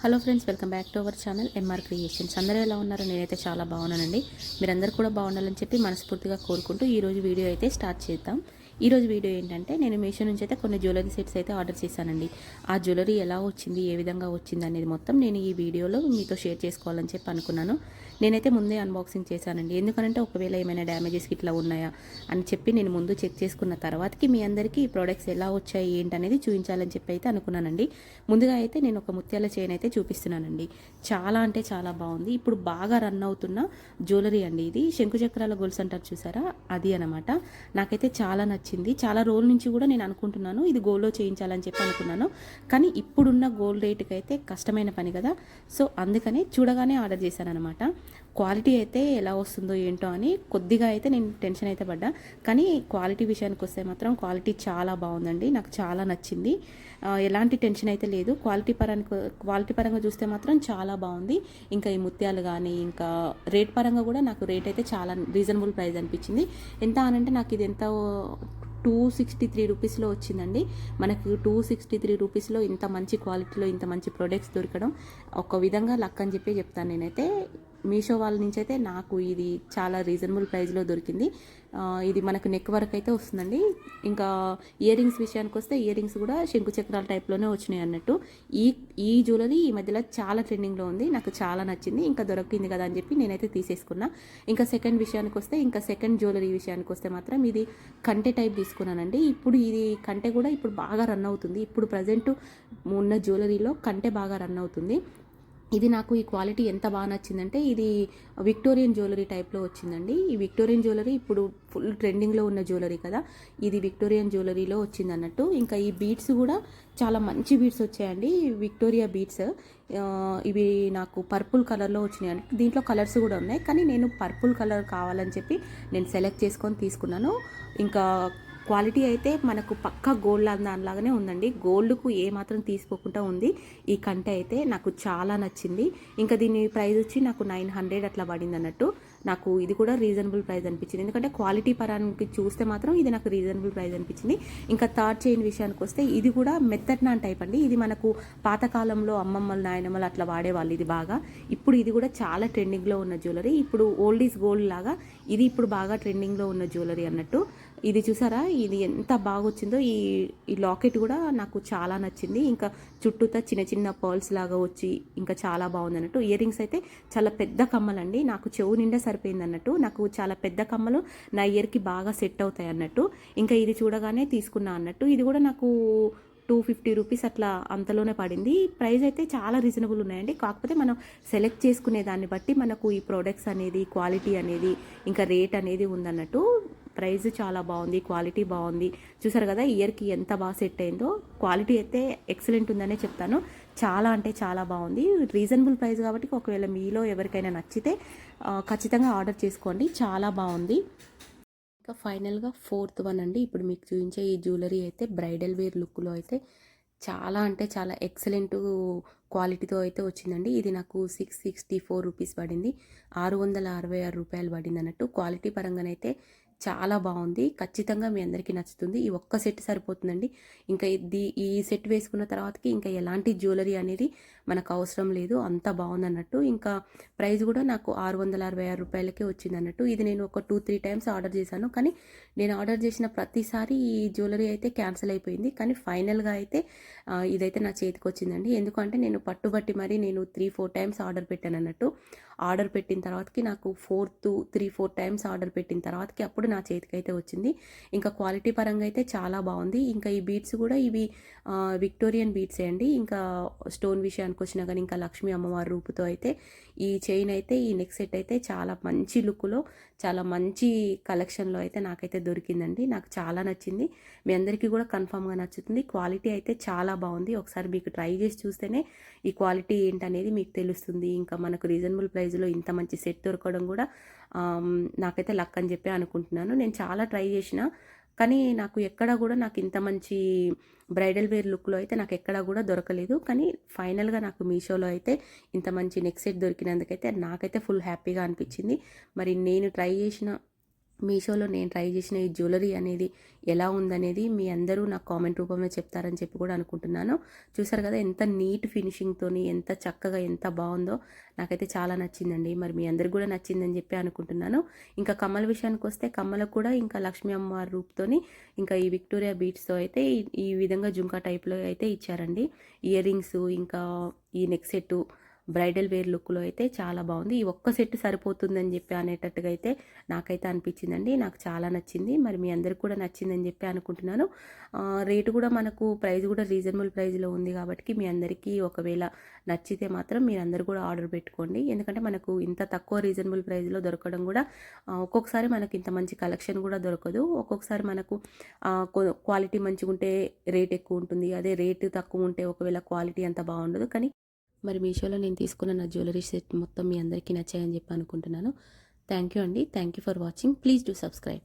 Hello friends, welcome back to our channel MR creations. అందరూ ఎలా ఉన్నారో? నేనైతే చాలా బాగున్నానండి. మీరందరూ కూడా బాగుండాలని చెప్పి మనస్ఫూర్తిగా కోరుకుంటూ ఈరోజు వీడియో అయితే స్టార్ట్ చేద్దాం. ఈరోజు వీడియో ఏంటంటే, నేను మీషో నుంచి అయితే కొన్ని జ్యువెలరీ సెట్స్ అయితే ఆర్డర్ చేశానండి. ఆ జ్యువెలరీ ఎలా వచ్చింది, ఏ విధంగా వచ్చింది అనేది మొత్తం నేను ఈ వీడియోలో మీతో షేర్ చేసుకోవాలని చెప్పి అనుకున్నాను. నేనైతే ముందే అన్బాక్సింగ్ చేశానండి. ఎందుకంటే ఒకవేళ ఏమైనా డ్యామేజెస్ ఇట్లా ఉన్నాయా అని చెప్పి నేను ముందు చెక్ చేసుకున్న తర్వాతకి మీ అందరికీ ఈ ప్రోడక్ట్స్ ఎలా వచ్చాయి ఏంటనేది చూపించాలని చెప్పి అయితే అనుకున్నానండి. ముందుగా అయితే నేను ఒక ముత్యాల చైన్ అయితే చూపిస్తున్నానండి. చాలా అంటే చాలా బాగుంది. ఇప్పుడు బాగా రన్ అవుతున్న జ్యువెలరీ అండి ఇది. శంకు చక్రాల గొలుసు అంటారు చూసారా, అది అనమాట. నాకైతే చాలా నచ్చింది. చాలా రోజుల నుంచి కూడా నేను అనుకుంటున్నాను ఇది గోల్డ్లో చేయించాలని చెప్పి అనుకున్నాను. కానీ ఇప్పుడున్న గోల్డ్ రేటుకి అయితే కష్టమైన పని కదా, సో అందుకని చూడగానే ఆర్డర్ చేశాను అనమాట. క్వాలిటీ అయితే ఎలా వస్తుందో ఏంటో అని కొద్దిగా అయితే నేను టెన్షన్ అయితే పడ్డా. కానీ క్వాలిటీ విషయానికి వస్తే మాత్రం క్వాలిటీ చాలా బాగుందండి. నాకు చాలా నచ్చింది. ఎలాంటి టెన్షన్ అయితే లేదు. క్వాలిటీ పరంగా చూస్తే మాత్రం చాలా బాగుంది. ఇంకా ఈ ముత్యాలు కానీ ఇంకా రేట్ పరంగా కూడా నాకు రేట్ అయితే చాలా రీజనబుల్ ప్రైస్ అనిపించింది. ఎంత అనంటే నాకు ఇది ఎంత 263 రూపీస్లో వచ్చిందండి. మనకు 263 రూపీస్లో ఇంత మంచి క్వాలిటీలో ఇంత మంచి ప్రొడక్ట్స్ దొరకడం ఒక విధంగా లక్ అని చెప్పి చెప్తాను నేనైతే. మీషో వాళ్ళ నుంచి అయితే నాకు ఇది చాలా రీజనబుల్ ప్రైస్లో దొరికింది. ఇది మనకు నెక్ వరకు అయితే వస్తుందండి. ఇంకా ఇయర్ రింగ్స్ విషయానికి వస్తే ఇయర్ రింగ్స్ కూడా శంకు చక్రాల టైప్లోనే వచ్చినాయి అన్నట్టు. ఈ జ్యువెలరీ ఈ మధ్యలో చాలా ట్రెండింగ్లో ఉంది. నాకు చాలా నచ్చింది. ఇంకా దొరికింది కదా అని చెప్పి నేనైతే తీసేసుకున్నా. ఇంకా సెకండ్ విషయానికి వస్తే, ఇంకా సెకండ్ జ్యువెలరీ విషయానికి వస్తే మాత్రం ఇది కంటె టైప్ తీసుకున్నానండి. ఇప్పుడు ఇది కంటె కూడా ఇప్పుడు బాగా రన్ అవుతుంది. ఇప్పుడు ప్రజెంట్ ఉన్న జ్యువెలరీలో కంటె బాగా రన్ అవుతుంది. ఇది నాకు ఈ క్వాలిటీ ఎంత బాగా నచ్చిందంటే, ఇది విక్టోరియన్ జ్యువెలరీ టైప్లో వచ్చిందండి. ఈ విక్టోరియన్ జ్యువెలరీ ఇప్పుడు ఫుల్ ట్రెండింగ్లో ఉన్న జ్యువెలరీ కదా, ఇది విక్టోరియన్ జ్యువెలరీలో వచ్చింది అన్నట్టు. ఇంకా ఈ బీడ్స్ కూడా చాలా మంచి బీడ్స్ వచ్చాయండి, విక్టోరియా బీడ్స్. ఇవి నాకు పర్పుల్ కలర్లో వచ్చినాయి అంటే, దీంట్లో కలర్స్ కూడా ఉన్నాయి కానీ నేను పర్పుల్ కలర్ కావాలని చెప్పి నేను సెలెక్ట్ చేసుకొని తీసుకున్నాను. ఇంకా క్వాలిటీ అయితే మనకు పక్కా గోల్డ్ దానిలాగానే ఉందండి. గోల్డ్కు ఏ మాత్రం తీసుకోకుండా ఉంది ఈ కంటె అయితే. నాకు చాలా నచ్చింది. ఇంకా దీని ప్రైస్ వచ్చి నాకు 900 అట్లా పడింది అన్నట్టు. నాకు ఇది కూడా రీజనబుల్ ప్రైస్ అనిపించింది. ఎందుకంటే క్వాలిటీ పరానికి చూస్తే మాత్రం ఇది నాకు రీజనబుల్ ప్రైస్ అనిపించింది. ఇంకా థర్డ్ చైన్ విషయానికి వస్తే, ఇది కూడా మెత్తడ్నాన్ టైప్ అండి. ఇది మనకు పాతకాలంలో అమ్మమ్మలు నాయనమ్మలు అట్లా వాడేవాళ్ళు ఇది బాగా. ఇప్పుడు ఇది కూడా చాలా ట్రెండింగ్లో ఉన్న జ్యువెలరీ. ఇప్పుడు ఓల్డ్ ఈజ్ గోల్డ్ లాగా ఇది ఇప్పుడు బాగా ట్రెండింగ్లో ఉన్న జ్యువెలరీ అన్నట్టు. ఇది చూసారా, ఇది ఎంత బాగా వచ్చిందో. ఈ లాకెట్ కూడా నాకు చాలా నచ్చింది. ఇంకా చుట్టూతా చిన్న చిన్న పర్ల్స్ లాగా వచ్చి ఇంకా చాలా బాగుంది అన్నట్టు. ఇయర్ రింగ్స్ అయితే చాలా పెద్ద కమ్మలండి. నాకు చెవు నిండా సరిపోయింది అన్నట్టు. నాకు చాలా పెద్ద కమ్మలు నా ఇయర్కి బాగా సెట్ అవుతాయి అన్నట్టు. ఇంకా ఇది చూడగానే తీసుకున్నా అన్నట్టు. ఇది కూడా నాకు 250 రూపీస్ అట్లా అంతలోనే పడింది. ప్రైస్ అయితే చాలా రీజనబుల్ ఉన్నాయండి. కాకపోతే మనం సెలెక్ట్ చేసుకునే దాన్ని బట్టి మనకు ఈ ప్రోడక్ట్స్ అనేది, క్వాలిటీ అనేది, ఇంకా రేట్ అనేది ఉందన్నట్టు. ప్రైస్ చాలా బాగుంది, క్వాలిటీ బాగుంది. చూసారు కదా ఇయర్కి ఎంత బాగా సెట్ అయిందో. క్వాలిటీ అయితే ఎక్సలెంట్ ఉందనే చెప్తాను. చాలా అంటే చాలా బాగుంది. రీజనబుల్ ప్రైస్ కాబట్టి ఒకవేళ మీలో ఎవరికైనా నచ్చితే ఖచ్చితంగా ఆర్డర్ చేసుకోండి. చాలా బాగుంది. ఇంకా ఫైనల్గా ఫోర్త్ వన్ అండి. ఇప్పుడు మీకు చూపించే ఈ జ్యువెలరీ అయితే బ్రైడల్ వేర్ లుక్లో అయితే చాలా అంటే చాలా ఎక్సలెంట్ క్వాలిటీతో అయితే వచ్చిందండి. ఇది నాకు 664 రూపీస్ పడింది. 666 రూపాయలు పడింది అన్నట్టు. క్వాలిటీ పరంగానైతే చాలా బాగుంది. ఖచ్చితంగా మీ అందరికీ నచ్చుతుంది. ఈ ఒక్క సెట్ సరిపోతుందండి. ఇంకా ఈ సెట్ వేసుకున్న తర్వాతకి ఇంకా ఎలాంటి జ్యువెలరీ అనేది మనకు అవసరం లేదు. అంత బాగుంది అన్నట్టు. ఇంకా ప్రైస్ కూడా నాకు 666 రూపాయలకే వచ్చింది అన్నట్టు. ఇది నేను ఒక 2-3 టైమ్స్ ఆర్డర్ చేశాను. కానీ నేను ఆర్డర్ చేసిన ప్రతిసారి ఈ జ్యువెలరీ అయితే క్యాన్సిల్ అయిపోయింది. కానీ ఫైనల్గా అయితే ఇదైతే నా చేతికి వచ్చిందండి. ఎందుకంటే నేను పట్టుబట్టి మరి నేను 3-4 టైమ్స్ ఆర్డర్ పెట్టాను అన్నట్టు. ఆర్డర్ పెట్టిన తర్వాతకి నాకు 3-4 టైమ్స్ ఆర్డర్ పెట్టిన తర్వాతకి అప్పుడు నా చేతికి అయితే వచ్చింది. ఇంకా క్వాలిటీ పరంగా అయితే చాలా బాగుంది. ఇంకా ఈ బీడ్స్ కూడా ఇవి విక్టోరియన్ బీడ్సే అండి. ఇంకా స్టోన్ విషయానికి వచ్చినా కానీ ఇంకా లక్ష్మీ అమ్మవారి రూపుతో అయితే ఈ చైన్ అయితే, ఈ నెక్ సెట్ అయితే చాలా మంచి లుక్లో, చాలా మంచి కలెక్షన్లో అయితే నాకైతే దొరికిందండి. నాకు చాలా నచ్చింది. మీ అందరికీ కూడా కన్ఫామ్గా నచ్చుతుంది. క్వాలిటీ అయితే చాలా బాగుంది. ఒకసారి మీకు ట్రై చేసి చూస్తేనే ఈ క్వాలిటీ ఏంటనేది మీకు తెలుస్తుంది. ఇంకా మనకు రీజనబుల్ ప్రైస్లో ఇంత మంచి సెట్ దొరకడం కూడా నాకైతే లక్ అని చెప్పి అనుకుంటున్నాను. నేను చాలా ట్రై చేసిన కానీ నాకు ఎక్కడా కూడా నాకు ఇంత మంచి బ్రైడల్ వేర్ లుక్లో అయితే నాకు ఎక్కడా కూడా దొరకలేదు. కానీ ఫైనల్గా నాకు మీషోలో అయితే ఇంత మంచి నెక్ సెట్ దొరికినందుకైతే నాకైతే ఫుల్ హ్యాపీగా అనిపించింది. మరి నేను ట్రై చేసిన మీషోలో నేను ట్రై చేసిన ఈ జ్యువెలరీ అనేది ఎలా ఉందనేది మీ అందరూ నాకు కామెంట్ రూపంలో చెప్తారని చెప్పి కూడా అనుకుంటున్నాను. చూసారు కదా ఎంత నీట్ ఫినిషింగ్తోని ఎంత చక్కగా ఎంత బాగుందో, నాకైతే చాలా నచ్చిందండి. మరి మీ అందరికి కూడా నచ్చిందని చెప్పి అనుకుంటున్నాను. ఇంకా కమ్మల విషయానికి వస్తే కమ్మలకు కూడా ఇంకా లక్ష్మీ అమ్మవారి రూపుతోని ఇంకా ఈ విక్టోరియా బీడ్స్తో అయితే ఈ విధంగా జుంకా టైప్లో అయితే ఇచ్చారండి. ఇయర్ రింగ్స్ ఇంకా ఈ నెక్ సెట్టు బ్రైడల్ వేర్ లుక్లో అయితే చాలా బాగుంది. ఈ ఒక్క సెట్ సరిపోతుందని చెప్పి అనేటట్టుగా అయితే నాకైతే అనిపించిందండి. నాకు చాలా నచ్చింది. మరి మీ అందరికి కూడా నచ్చిందని చెప్పి అనుకుంటున్నాను. రేటు కూడా మనకు ప్రైస్ కూడా రీజనబుల్ ప్రైస్లో ఉంది కాబట్టి మీ అందరికీ ఒకవేళ నచ్చితే మాత్రం మీరందరూ కూడా ఆర్డర్ పెట్టుకోండి. ఎందుకంటే మనకు ఇంత తక్కువ రీజనబుల్ ప్రైస్లో దొరకడం కూడా ఒక్కొక్కసారి మనకి ఇంత మంచి కలెక్షన్ కూడా దొరకదు. ఒక్కొక్కసారి మనకు క్వాలిటీ మంచిగా ఉంటే రేట్ ఎక్కువ ఉంటుంది. అదే రేటు తక్కువ ఉంటే ఒకవేళ క్వాలిటీ అంత బాగుండదు. కానీ మరి మీషోలో నేను తీసుకున్న నా జ్యువెలరీ సెట్ మొత్తం మీ అందరికీ నచ్చాయని చెప్పి అనుకుంటున్నాను. థ్యాంక్ యూ అండి. Thank you for watching. Please do subscribe.